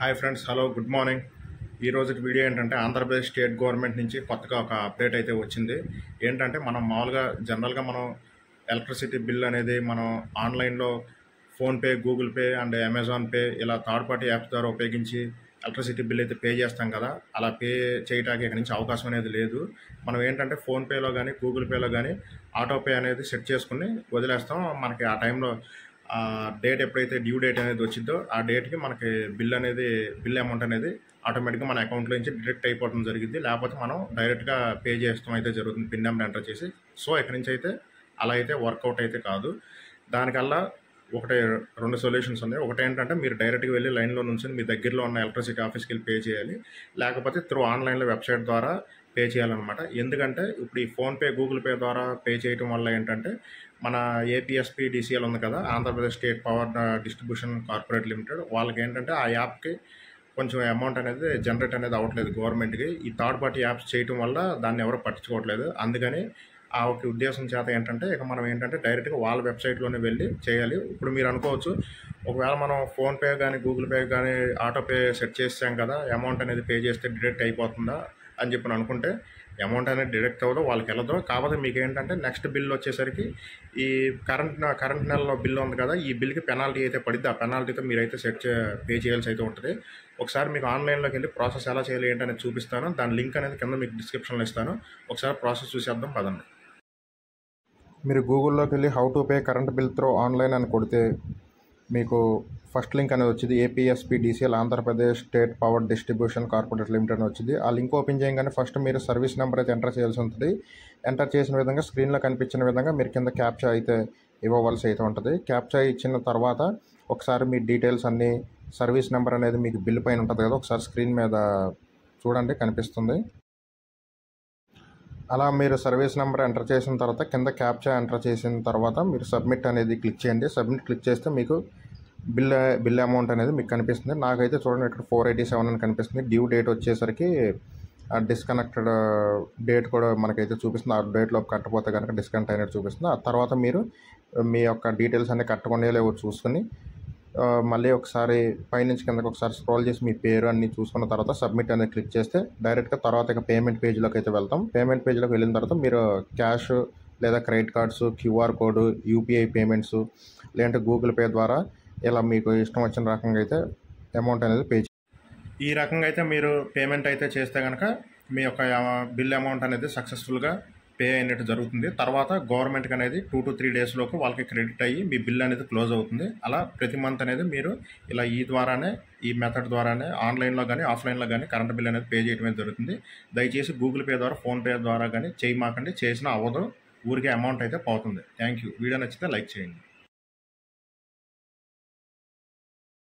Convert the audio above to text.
Hi friends, hello, good morning. ఈ రోజు video ఏంటంటే ఆంధ్రప్రదేశ్ స్టేట్ గవర్నమెంట్ నుంచి కొత్తగా ఒక అప్డేట్ అయితే వచ్చింది. ఏంటంటే మనం మామూలుగా జనరల్గా మనం ఎలక్ట్రిసిటీ బిల్ అనేది మనం ఆన్లైన్లో PhonePe, Google pay and Amazon pay ఇలా థర్డ్ పార్టీ యాప్స్ ద్వారా ఉపయోగించి ఎలక్ట్రిసిటీ బిల్ అయితే పే చేస్తాం కదా. అలా పే చేయడానికి ఇక్కడ నుంచి అవకాశం అనేది లేదు. మనం ఏంటంటే ఫోన్పేలో కానీ గూగుల్ పేలో కానీ ఆటో పే అనేది సెట్ చేసుకుని వదిలేస్తాం. మనకి ఆ టైంలో డేట్ ఎప్పుడైతే డ్యూ డేట్ అనేది వచ్చిందో ఆ డేట్కి మనకి బిల్ అమౌంట్ అనేది ఆటోమేటిక్గా మన అకౌంట్లో నుంచి డిడక్ట్ అయిపోవడం జరిగింది. లేకపోతే మనం డైరెక్ట్గా పే చేస్తాం అయితే జరుగుతుంది, పిన్ నెంబర్ ఎంటర్ చేసి. సో ఇక్కడి నుంచి అయితే అలా అయితే వర్కౌట్ అయితే కాదు. దానికల్లా రెండు సొల్యూషన్స్ ఉన్నాయి. ఒకటి ఏంటంటే మీరు డైరెక్ట్గా వెళ్ళి లైన్లో నుంచి మీ దగ్గరలో ఉన్న ఎలక్ట్రిసిటీ ఆఫీస్కి వెళ్ళి పే చేయాలి, లేకపోతే త్రూ ఆన్లైన్లో వెబ్సైట్ ద్వారా పే చేయాలన్నమాట. ఎందుకంటే ఇప్పుడు ఈ ఫోన్పే, గూగుల్ పే ద్వారా పే చేయడం వల్ల ఏంటంటే మన ఏపీఎస్పీడీసీఎల్ ఉంది కదా, Andhra Pradesh state power distribution corporate limited, వాళ్ళకి ఏంటంటే ఆ యాప్కి కొంచెం అమౌంట్ అనేది జనరేట్ అనేది అవ్వట్లేదు గవర్నమెంట్కి. ఈ థర్డ్ పార్టీ యాప్స్ చేయడం వల్ల దాన్ని ఎవరు పట్టించుకోవట్లేదు. అందుకని ఆ ఒక ఉద్దేశం చేత ఏంటంటే ఇక మనం ఏంటంటే డైరెక్ట్గా వాళ్ళ వెబ్సైట్లోనే వెళ్ళి చేయాలి. ఇప్పుడు మీరు అనుకోవచ్చు, ఒకవేళ మనం ఫోన్పే కానీ గూగుల్ పే కానీ ఆటో పే సెట్ చేసాం కదా, అమౌంట్ అనేది పే చేస్తే డిడక్ట్ అయిపోతుందా అని చెప్పి అనుకుంటే అమౌంట్ అనేది డిడక్ట్ అవ్వదు, వాళ్ళకి వెళ్ళదు. కాకపోతే మీకు ఏంటంటే నెక్స్ట్ బిల్ వచ్చేసరికి ఈ కరెంట్ నెలలో బిల్ ఉంది కదా, ఈ బిల్కి పెనాల్టీ అయితే పడిద్ది. ఆ పెనాల్టీతో మీరైతే పే చేయాల్సి అయితే ఉంటుంది. ఒకసారి మీకు ఆన్లైన్లోకి వెళ్ళి ప్రాసెస్ ఎలా చేయాలి ఏంటనేది చూపిస్తాను. దాని లింక్ అనేది కింద మీకు డిస్క్రిప్షన్లో ఇస్తాను. ఒకసారి ప్రాసెస్ చూసేద్దాం పదండి. మీరు గూగుల్లోకి వెళ్ళి how to pay current bill through online అని కొడితే మీకు ఫస్ట్ లింక్ అనేది వచ్చింది. APSPDCL Andhra Pradesh state power distribution corporate limited అని వచ్చింది. ఆ లింక్ ఓపెన్ చేయగానే ఫస్ట్ మీరు సర్వీస్ నెంబర్ అయితే ఎంటర్ చేయాల్సి ఉంటుంది. ఎంటర్ చేసిన విధంగా స్క్రీన్లో కనిపించిన విధంగా మీరు కింద క్యాప్చా అయితే ఇవ్వవలసి అయితే ఉంటుంది. క్యాప్చా ఇచ్చిన తర్వాత ఒకసారి మీ డీటెయిల్స్ అన్నీ, సర్వీస్ నెంబర్ అనేది మీకు బిల్ పైన ఉంటుంది కదా, ఒకసారి స్క్రీన్ మీద చూడండి, కనిపిస్తుంది. అలా మీరు సర్వీస్ నెంబర్ ఎంటర్ చేసిన తర్వాత కింద క్యాప్చా ఎంటర్ చేసిన తర్వాత మీరు సబ్మిట్ అనేది క్లిక్ చేయండి. సబ్మిట్ క్లిక్ చేస్తే మీకు బిల్ అమౌంట్ అనేది మీకు కనిపిస్తుంది. నాకైతే చూడండి ఇక్కడ 487 అని కనిపిస్తుంది. డ్యూ డేట్ వచ్చేసరికి డిస్కనెక్టెడ్ డేట్ కూడా మనకైతే చూపిస్తుంది. ఆ డేట్లో కట్టపోతే కనుక డిస్కనెక్ట్ అయినట్టు చూపిస్తుంది. ఆ తర్వాత మీరు మీ యొక్క డీటెయిల్స్ అన్నీ కట్టకుండా లేవో చూసుకొని మళ్ళీ ఒకసారి పైనుంచి కిందకి ఒకసారి స్క్రోల్ చేసి మీ పేరు అన్నీ చూసుకున్న తర్వాత సబ్మిట్ అనేది క్లిక్ చేస్తే డైరెక్ట్గా తర్వాత ఇక పేమెంట్ పేజ్లోకి అయితే వెళ్తాం. పేమెంట్ పేజ్లోకి వెళ్ళిన తర్వాత మీరు క్యాష్ లేదా credit cards, QR code, UPI payments, లేదంటే గూగుల్ పే ద్వారా ఇలా మీకు ఇష్టం వచ్చిన రకంగా అయితే అమౌంట్ అనేది పే చేయాలి. ఈ రకంగా అయితే మీరు పేమెంట్ అయితే చేస్తే కనుక మీ యొక్క బిల్ అమౌంట్ అనేది సక్సెస్ఫుల్గా పే అయినట్టు జరుగుతుంది. తర్వాత గవర్నమెంట్కి అనేది 2 to 3 days లోపు వాళ్ళకి క్రెడిట్ అయ్యి మీ బిల్ అనేది క్లోజ్ అవుతుంది. అలా ప్రతి మంత్ అనేది మీరు ఇలా ఈ మెథడ్ ద్వారానే ఆన్లైన్లో కానీ ఆఫ్లైన్లో కానీ కరెంట్ బిల్ అనేది పే చేయడం జరుగుతుంది. దయచేసి గూగుల్ పే ద్వారా, ఫోన్పే ద్వారా కానీ చేయమాకండి. చేసినా అవ్వదు, ఊరికే అమౌంట్ అయితే పోతుంది. Thank you. వీడియో నచ్చితే లైక్ చేయండి.